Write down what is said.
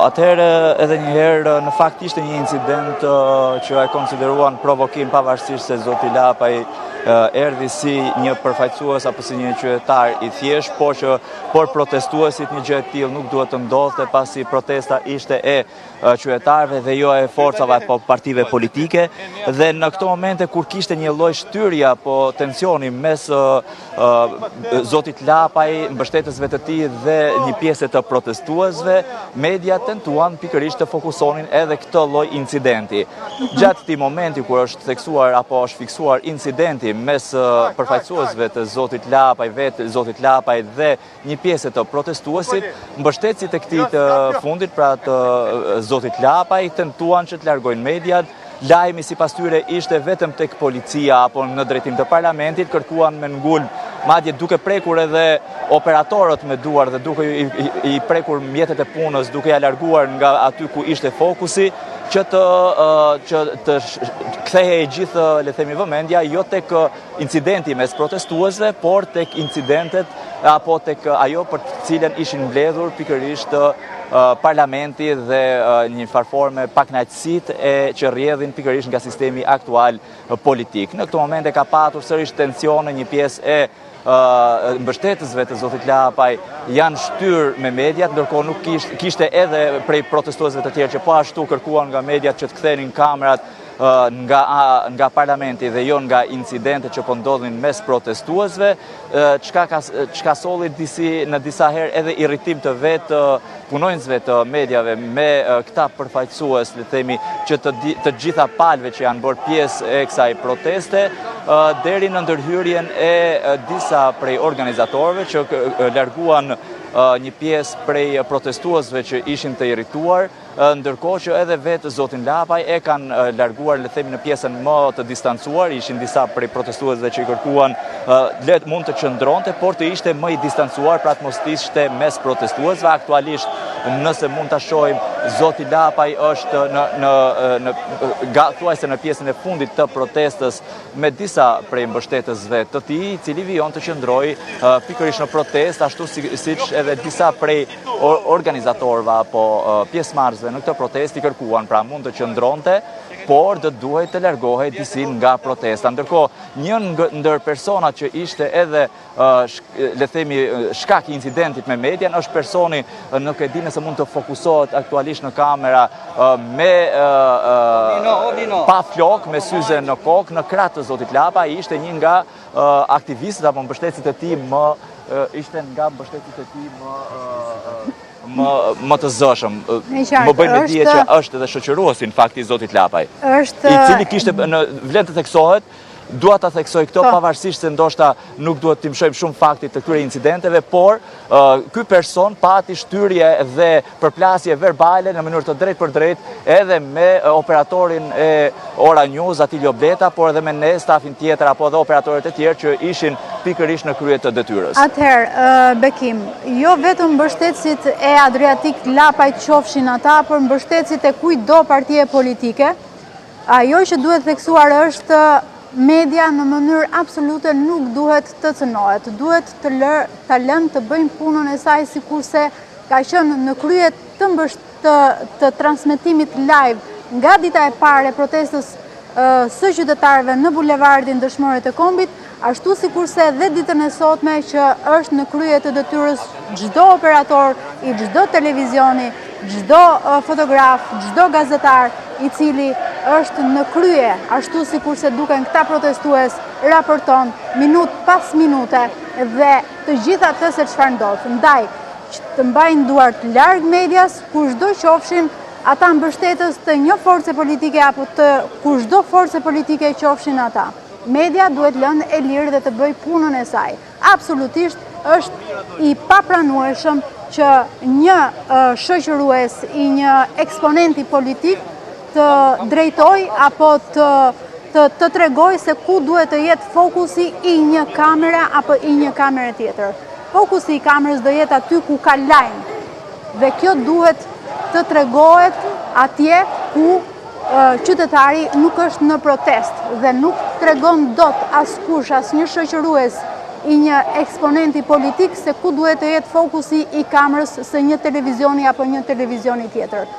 atëherë edhe një herë në fakt ishte një incident që e konsideruan provokim pavarësisht se zoti Lapaj erdhi si një përfaqësues apo si një qytetar i thjesht, por protestuesit një gjë e tillë nuk duhet të ndodhte pasi protesta ishte e qytetarëve dhe jo e forcave apo partive politike, dhe në këto momente kur kishte një lloj shtyrje apo tensioni mes zotit Lapaj, mbështetësve të tij dhe një pjesë të protestuesve, media tentuan pikërisht të fokusonin edhe këtë lloj incidenti. Gjatë këtij momenti kur është theksuar apo është fiksuar incidenti mes përfaqësuesve të zotit Lapaj, vetë zotit Lapaj dhe një pjesë të protestuesit, mbështetësit e këtij të fundit, pra të zotit Lapaj, tentuan që të largojnë mediat. Lajmi sipas tyre ishte vetëm tek policia apo në drejtim të parlamentit, kërkuan me ngulm, madje duke prekur edhe operatorët me duar dhe duke i prekur mjetet e punës, duke ja larguar nga aty ku ishte fokusi, që të kthehe gjithë, le themi, vëmendja jo tek incidenti mes protestuesve, por tek incidentet apo tek ajo për të cilën ishin mbledhur pikërisht parlamenti dhe një farforme pakënaqësitë që rrjedhin pikërisht nga sistemi aktual politik. Në këtë moment ka patur sërish tensione, një pjesë e mbështetësve të zotit Lapaj janë shtyr me mediat, ndërkohë nuk kishte edhe prej protestuesve të tjerë që po ashtu kërkuan nga mediat që të kthenin kamerat nga parlamenti dhe jo nga incidentet që po ndodhin mes protestuesve, çka solli në disa herë edhe irritim të vetë punonjësve të mediave me këta përfaqësues, le themi, që të gjitha palëve që janë bërë pjesë e kësaj proteste, deri në ndërhyrjen e disa prej organizatorëve që larguan një pjesë prej protestuesve që ishin të irrituar, ndërkohë që edhe vetë zotin Lapaj e kanë larguar, le themi, në pjesën më të distancuar. Ishin disa prej protestuesve që i kërkuan mund të qëndronte, por të ishte më i distancuar, pra të mos ishte mes protestuesve. Aktualisht, nëse mund ta shohim, zoti Lapaj është thuajse në pjesën e fundit të protestës me disa prej mbështetësve të tij, i cili vijon të qëndrojë pikërisht në protestë, ashtu siç edhe disa prej organizatorëve apo pjesëmarrësve në këtë protestë i kërkuan, pra mund të qëndronte, por do duhet të largohej disi nga protesta. Ndërkohë, një ndër personat që ishte edhe, le themi, shkak i incidentit me median, është personi, nuk e di nëse mund të fokusohet aktualisht në kamera, me pa flok, me syze në kokë, në krah të zotit Lapaj, ishte një nga aktivistët apo mbështetësit e tij më të zëshëm. Më bëjnë me dije që është edhe shoqëruesi në fakt i zotit Lapaj, i cili kishte, vlen të theksohet, dua ta theksoj këto pavarësisht se ndoshta nuk duhet t'i mshojmë shumë faktit të këtyre incidenteve, por ky person pati shtyrje dhe përplasje verbale në mënyrë të drejtë për drejtë edhe me operatorin e Ora News, Atilio Bleta, por edhe me ne, stafin tjetër apo edhe operatorët e tjerë që ishin pikërisht në krye të detyrës. Atëherë, Bekim, jo vetëm mbështetësit e Adriatik Lapaj qofshin ata, por mbështetësit e kujdo partie politike, ajo që duhet theksuar është media në mënyrë absolute nuk duhet të cënohet, duhet të lënë të bëjnë punën e saj sikurse ka qenë në krye të transmetimit live nga dita e parë e protestës së qytetarëve në bulevardin Dëshmorët e Kombit, ashtu sikurse dhe ditën e sotme që është në krye të detyrës çdo operator i çdo televizioni, çdo fotograf, çdo gazetar i cili është në krye, ashtu sikurse duken këta protestues, raporton minutë pas minute dhe të gjitha atë se çfarë ndodh. Ndaj, të mbajnë duart larg medias, kushdo qofshin ata mbështetës të një force politike apo të kushdo force politike qofshin ata. Media duhet lënë e lirë dhe të bëj punën e saj. Absolutisht është i papranueshëm që një shoqërues i një eksponenti politik të drejtoj apo të tregoj se ku duhet të jetë fokusi i një kamere apo i një kamere tjetër. Fokusi i kamerës do jetë aty ku ka lajm. Dhe kjo duhet të tregohet atje ku qytetari nuk është në protest dhe nuk tregon dot askush, asnjë shoqërues i një eksponenti politik se ku duhet të jetë fokusi i kamerës së një televizioni apo një televizioni tjetër.